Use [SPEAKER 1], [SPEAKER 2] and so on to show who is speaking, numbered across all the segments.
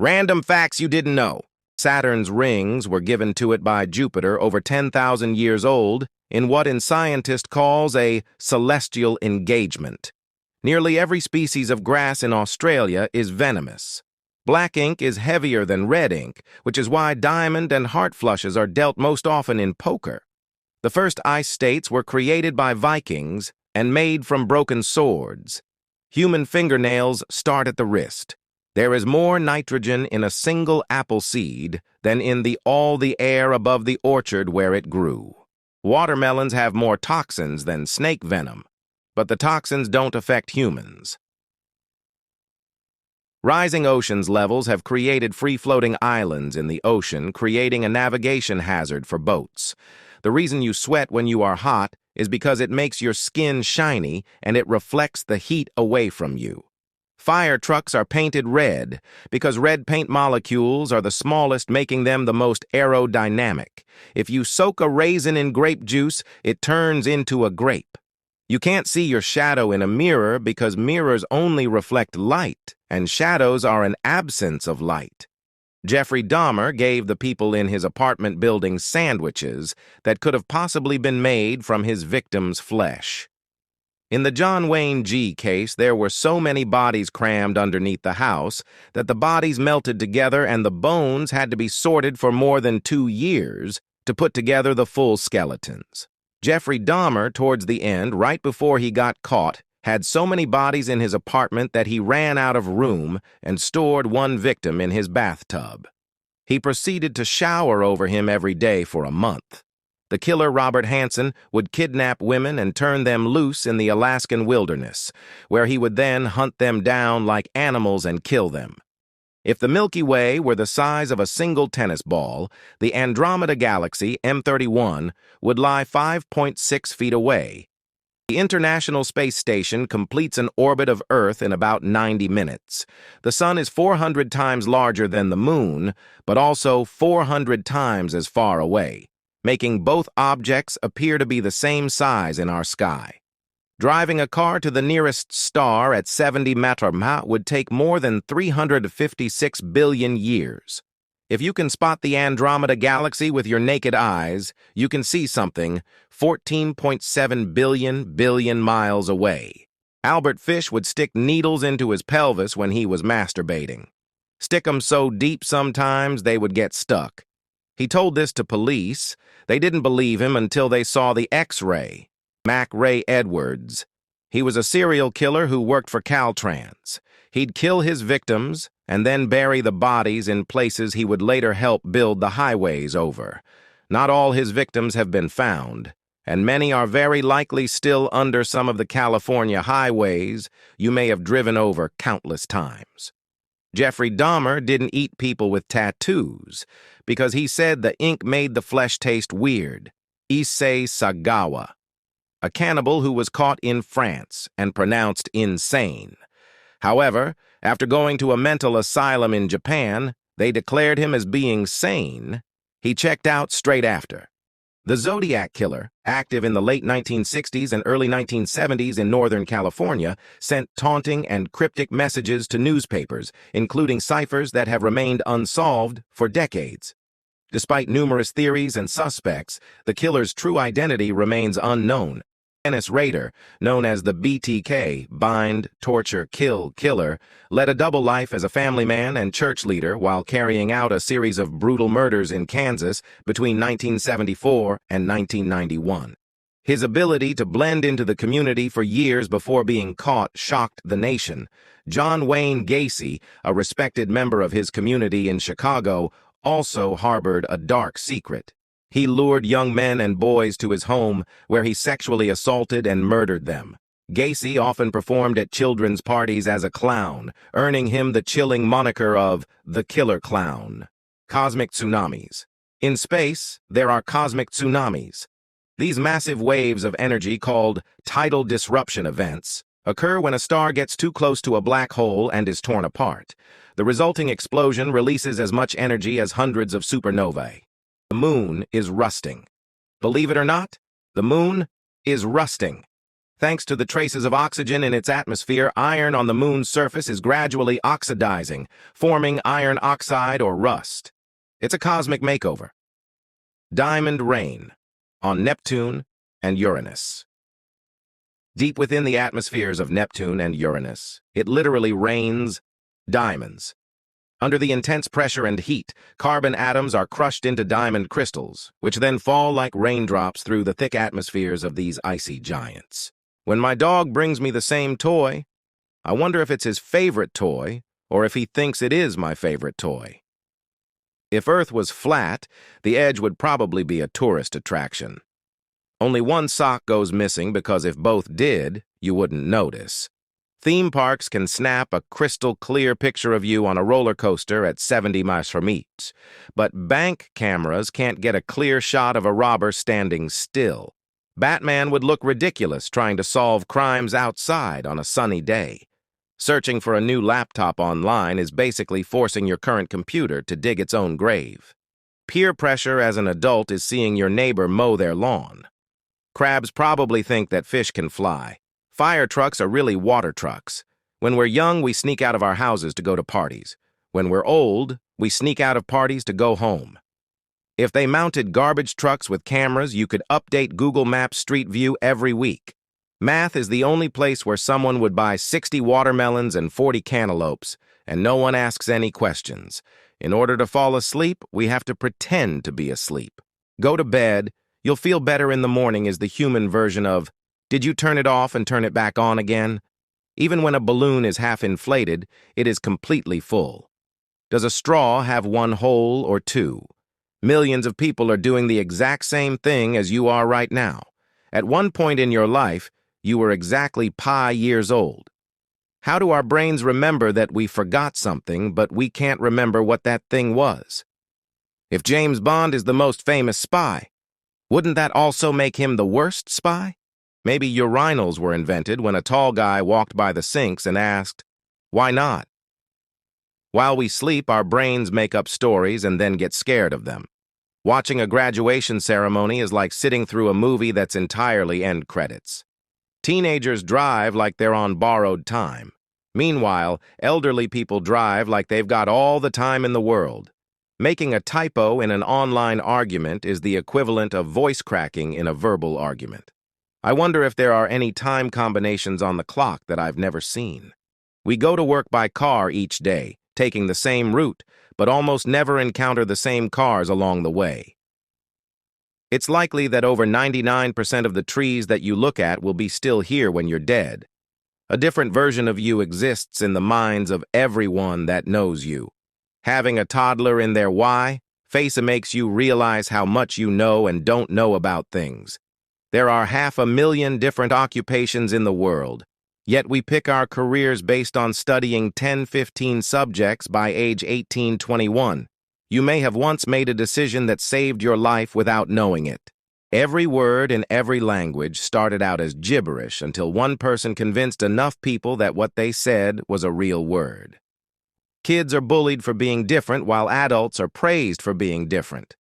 [SPEAKER 1] Random facts you didn't know. Saturn's rings were given to it by Jupiter over 10,000 years old in what scientists calls a celestial engagement. Nearly every species of grass in Australia is venomous. Black ink is heavier than red ink, which is why diamond and heart flushes are dealt most often in poker. The first ice states were created by Vikings and made from broken swords. Human fingernails start at the wrist. There is more nitrogen in a single apple seed than in all the air above the orchard where it grew. Watermelons have more toxins than snake venom, but the toxins don't affect humans. Rising oceans levels have created free-floating islands in the ocean, creating a navigation hazard for boats. The reason you sweat when you are hot is because it makes your skin shiny and it reflects the heat away from you. Fire trucks are painted red because red paint molecules are the smallest, making them the most aerodynamic. If you soak a raisin in grape juice, it turns into a grape. You can't see your shadow in a mirror because mirrors only reflect light, and shadows are an absence of light. Jeffrey Dahmer gave the people in his apartment building sandwiches that could have possibly been made from his victims' flesh. In the John Wayne G. case, there were so many bodies crammed underneath the house that the bodies melted together and the bones had to be sorted for more than 2 years to put together the full skeletons. Jeffrey Dahmer, towards the end, right before he got caught, had so many bodies in his apartment that he ran out of room and stored one victim in his bathtub. He proceeded to shower over him every day for a month. The killer, Robert Hansen, would kidnap women and turn them loose in the Alaskan wilderness, where he would then hunt them down like animals and kill them. If the Milky Way were the size of a single tennis ball, the Andromeda Galaxy, M31, would lie 5.6 feet away. The International Space Station completes an orbit of Earth in about 90 minutes. The Sun is 400 times larger than the Moon, but also 400 times as far away, making both objects appear to be the same size in our sky. Driving a car to the nearest star at 70 Matarma would take more than 356 billion years. If you can spot the Andromeda Galaxy with your naked eyes, you can see something 14.7 billion miles away. Albert Fish would stick needles into his pelvis when he was masturbating. Stick 'em so deep sometimes they would get stuck. He told this to police. They didn't believe him until they saw the X-ray. Mac Ray Edwards. He was a serial killer who worked for Caltrans. He'd kill his victims and then bury the bodies in places he would later help build the highways over. Not all his victims have been found, and many are very likely still under some of the California highways you may have driven over countless times. Jeffrey Dahmer didn't eat people with tattoos because he said the ink made the flesh taste weird. Issei Sagawa, a cannibal who was caught in France and pronounced insane. However, after going to a mental asylum in Japan, they declared him as being sane. He checked out straight after. The Zodiac Killer, active in the late 1960s and early 1970s in Northern California, sent taunting and cryptic messages to newspapers, including ciphers that have remained unsolved for decades. Despite numerous theories and suspects, the killer's true identity remains unknown. Dennis Rader, known as the BTK, Bind, Torture, Kill, Killer, led a double life as a family man and church leader while carrying out a series of brutal murders in Kansas between 1974 and 1991. His ability to blend into the community for years before being caught shocked the nation. John Wayne Gacy, a respected member of his community in Chicago, also harbored a dark secret. He lured young men and boys to his home, where he sexually assaulted and murdered them. Gacy often performed at children's parties as a clown, earning him the chilling moniker of the Killer Clown. Cosmic tsunamis. In space, there are cosmic tsunamis. These massive waves of energy, called tidal disruption events, occur when a star gets too close to a black hole and is torn apart. The resulting explosion releases as much energy as hundreds of supernovae. The moon is rusting. Believe it or not, the moon is rusting. Thanks to the traces of oxygen in its atmosphere, iron on the moon's surface is gradually oxidizing, forming iron oxide or rust. It's a cosmic makeover. Diamond rain on Neptune and Uranus. Deep within the atmospheres of Neptune and Uranus, it literally rains diamonds. Under the intense pressure and heat, carbon atoms are crushed into diamond crystals, which then fall like raindrops through the thick atmospheres of these icy giants. When my dog brings me the same toy, I wonder if it's his favorite toy or if he thinks it is my favorite toy. If Earth was flat, the edge would probably be a tourist attraction. Only one sock goes missing because if both did, you wouldn't notice. Theme parks can snap a crystal clear picture of you on a roller coaster at 70 miles from each, but bank cameras can't get a clear shot of a robber standing still. Batman would look ridiculous trying to solve crimes outside on a sunny day. Searching for a new laptop online is basically forcing your current computer to dig its own grave. Peer pressure as an adult is seeing your neighbor mow their lawn. Crabs probably think that fish can fly. Fire trucks are really water trucks. When we're young, we sneak out of our houses to go to parties. When we're old, we sneak out of parties to go home. If they mounted garbage trucks with cameras, you could update Google Maps Street View every week. Math is the only place where someone would buy 60 watermelons and 40 cantaloupes, and no one asks any questions. In order to fall asleep, we have to pretend to be asleep. Go to bed. You'll feel better in the morning is the human version of, did you turn it off and turn it back on again? Even when a balloon is half inflated, it is completely full. Does a straw have one hole or two? Millions of people are doing the exact same thing as you are right now. At one point in your life, you were exactly pi years old. How do our brains remember that we forgot something, but we can't remember what that thing was? If James Bond is the most famous spy, wouldn't that also make him the worst spy? Maybe urinals were invented when a tall guy walked by the sinks and asked, "Why not?" While we sleep, our brains make up stories and then get scared of them. Watching a graduation ceremony is like sitting through a movie that's entirely end credits. Teenagers drive like they're on borrowed time. Meanwhile, elderly people drive like they've got all the time in the world. Making a typo in an online argument is the equivalent of voice cracking in a verbal argument. I wonder if there are any time combinations on the clock that I've never seen. We go to work by car each day, taking the same route, but almost never encounter the same cars along the way. It's likely that over 99% of the trees that you look at will be still here when you're dead. A different version of you exists in the minds of everyone that knows you. Having a toddler in their why face makes you realize how much you know and don't know about things. There are 500,000 different occupations in the world, yet we pick our careers based on studying 10-15 subjects by age 18-21. You may have once made a decision that saved your life without knowing it. Every word in every language started out as gibberish until one person convinced enough people that what they said was a real word. Kids are bullied for being different while adults are praised for being different.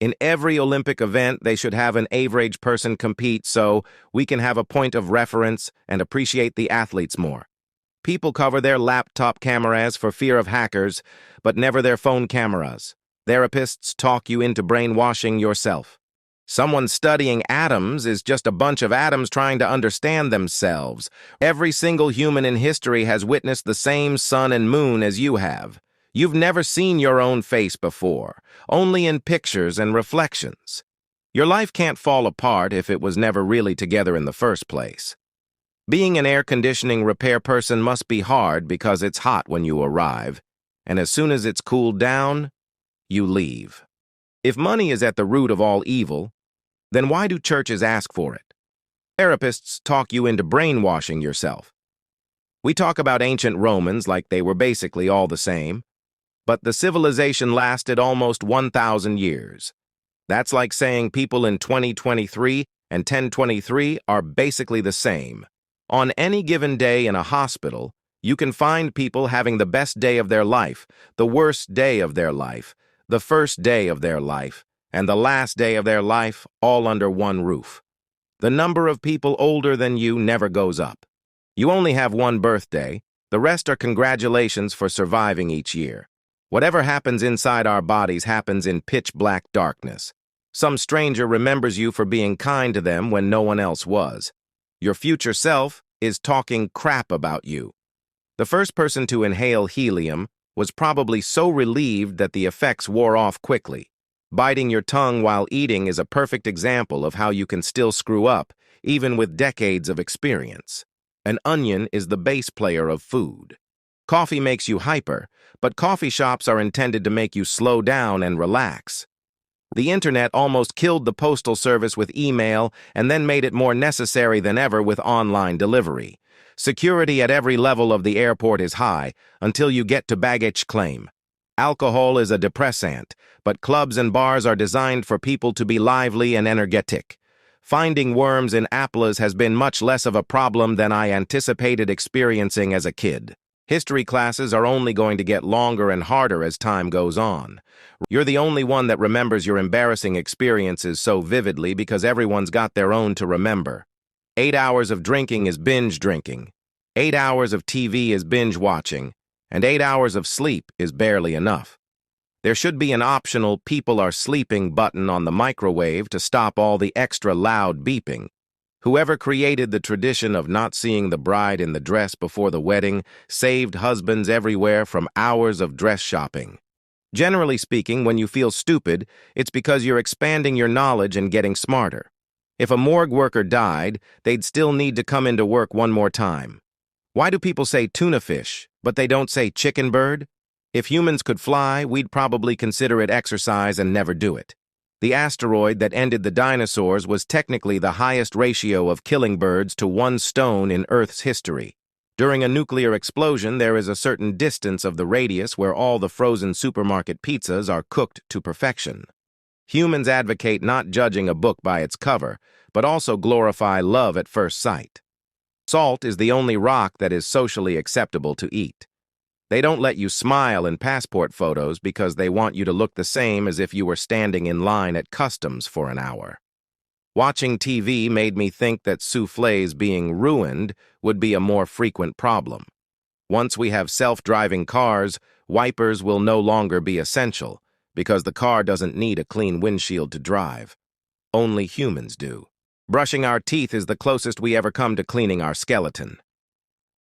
[SPEAKER 1] In every Olympic event, they should have an average person compete so we can have a point of reference and appreciate the athletes more. People cover their laptop cameras for fear of hackers, but never their phone cameras. Therapists talk you into brainwashing yourself. Someone studying atoms is just a bunch of atoms trying to understand themselves. Every single human in history has witnessed the same sun and moon as you have. You've never seen your own face before, only in pictures and reflections. Your life can't fall apart if it was never really together in the first place. Being an air conditioning repair person must be hard because it's hot when you arrive, and as soon as it's cooled down, you leave. If money is at the root of all evil, then why do churches ask for it? Therapists talk you into brainwashing yourself. We talk about ancient Romans like they were basically all the same, but the civilization lasted almost 1,000 years. That's like saying people in 2023 and 1023 are basically the same. On any given day in a hospital, you can find people having the best day of their life, the worst day of their life, the first day of their life, and the last day of their life all under one roof. The number of people older than you never goes up. You only have one birthday. The rest are congratulations for surviving each year. Whatever happens inside our bodies happens in pitch-black darkness. Some stranger remembers you for being kind to them when no one else was. Your future self is talking crap about you. The first person to inhale helium was probably so relieved that the effects wore off quickly. Biting your tongue while eating is a perfect example of how you can still screw up, even with decades of experience. An onion is the bass player of food. Coffee makes you hyper, but coffee shops are intended to make you slow down and relax. The internet almost killed the postal service with email and then made it more necessary than ever with online delivery. Security at every level of the airport is high until you get to baggage claim. Alcohol is a depressant, but clubs and bars are designed for people to be lively and energetic. Finding worms in apples has been much less of a problem than I anticipated experiencing as a kid. History classes are only going to get longer and harder as time goes on. You're the only one that remembers your embarrassing experiences so vividly because everyone's got their own to remember. 8 hours of drinking is binge drinking. 8 hours of TV is binge watching. And 8 hours of sleep is barely enough. There should be an optional "people are sleeping" button on the microwave to stop all the extra loud beeping. Whoever created the tradition of not seeing the bride in the dress before the wedding saved husbands everywhere from hours of dress shopping. Generally speaking, when you feel stupid, it's because you're expanding your knowledge and getting smarter. If a morgue worker died, they'd still need to come into work one more time. Why do people say tuna fish, but they don't say chicken bird? If humans could fly, we'd probably consider it exercise and never do it. The asteroid that ended the dinosaurs was technically the highest ratio of killing birds to one stone in Earth's history. During a nuclear explosion, there is a certain distance of the radius where all the frozen supermarket pizzas are cooked to perfection. Humans advocate not judging a book by its cover, but also glorify love at first sight. Salt is the only rock that is socially acceptable to eat. They don't let you smile in passport photos because they want you to look the same as if you were standing in line at customs for an hour. Watching TV made me think that soufflés being ruined would be a more frequent problem. Once we have self-driving cars, wipers will no longer be essential because the car doesn't need a clean windshield to drive. Only humans do. Brushing our teeth is the closest we ever come to cleaning our skeleton.